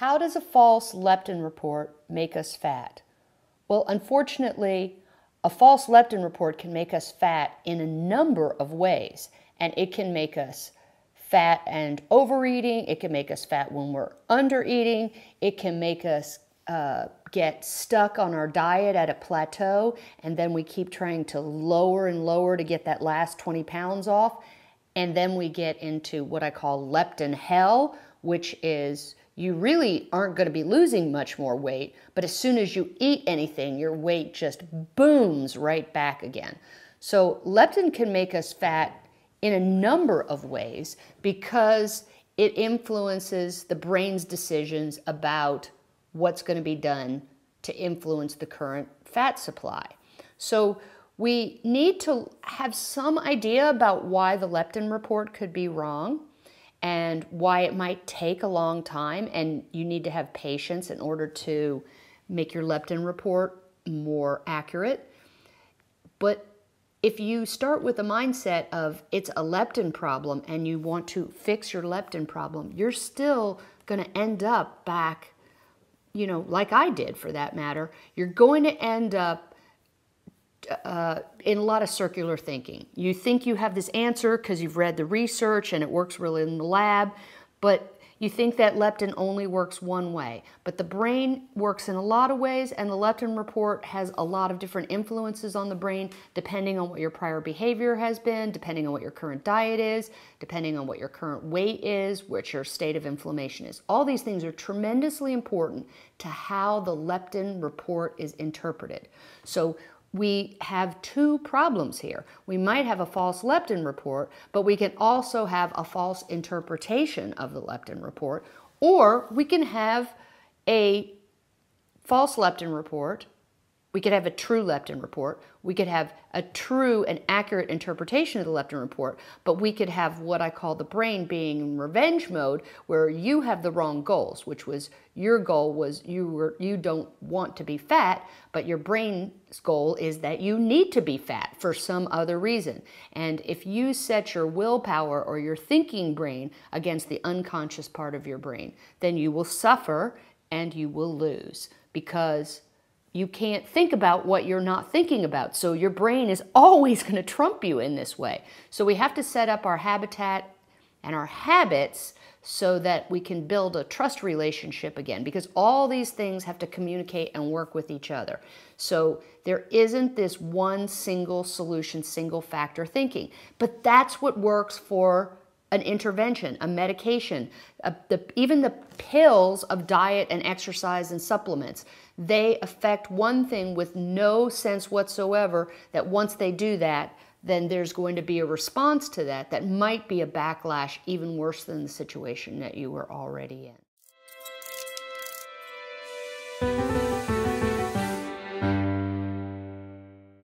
How does a false leptin report make us fat? Well, unfortunately, a false leptin report can make us fat in a number of ways, and it can make us fat and overeating. It can make us fat when we're undereating. It can make us get stuck on our diet at a plateau, and then we keep trying to lower and lower to get that last 20 pounds off. And then we get into what I call leptin hell, which is you really aren't going to be losing much more weight, but as soon as you eat anything, your weight just booms right back again. So leptin can make us fat in a number of ways because it influences the brain's decisions about what's going to be done to influence the current fat supply. So we need to have some idea about why the leptin report could be wrong and why it might take a long time, and you need to have patience in order to make your leptin report more accurate. But if you start with a mindset of it's a leptin problem and you want to fix your leptin problem, you're still going to end up back, you know, like I did for that matter. You're going to end up in a lot of circular thinking. You think you have this answer because you've read the research and it works really in the lab, but you think that leptin only works one way. But the brain works in a lot of ways, and the leptin report has a lot of different influences on the brain depending on what your prior behavior has been, depending on what your current diet is, depending on what your current weight is, what your state of inflammation is. All these things are tremendously important to how the leptin report is interpreted. So we have two problems here. We might have a false leptin report, but we can also have a false interpretation of the leptin report, or we can have a false leptin report. We could have a true leptin report. We could have a true and accurate interpretation of the leptin report, but we could have what I call the brain being in revenge mode, where you have the wrong goals, which was your goal was you don't want to be fat, but your brain's goal is that you need to be fat for some other reason. And if you set your willpower or your thinking brain against the unconscious part of your brain, then you will suffer and you will lose, because you can't think about what you're not thinking about. So your brain is always going to trump you in this way. So we have to set up our habitat and our habits so that we can build a trust relationship again, because all these things have to communicate and work with each other. So there isn't this one single solution, single factor thinking, but that's what works for an intervention, a medication, even the pills of diet and exercise and supplements. They affect one thing with no sense whatsoever that once they do that, then there's going to be a response to that that might be a backlash even worse than the situation that you were already in.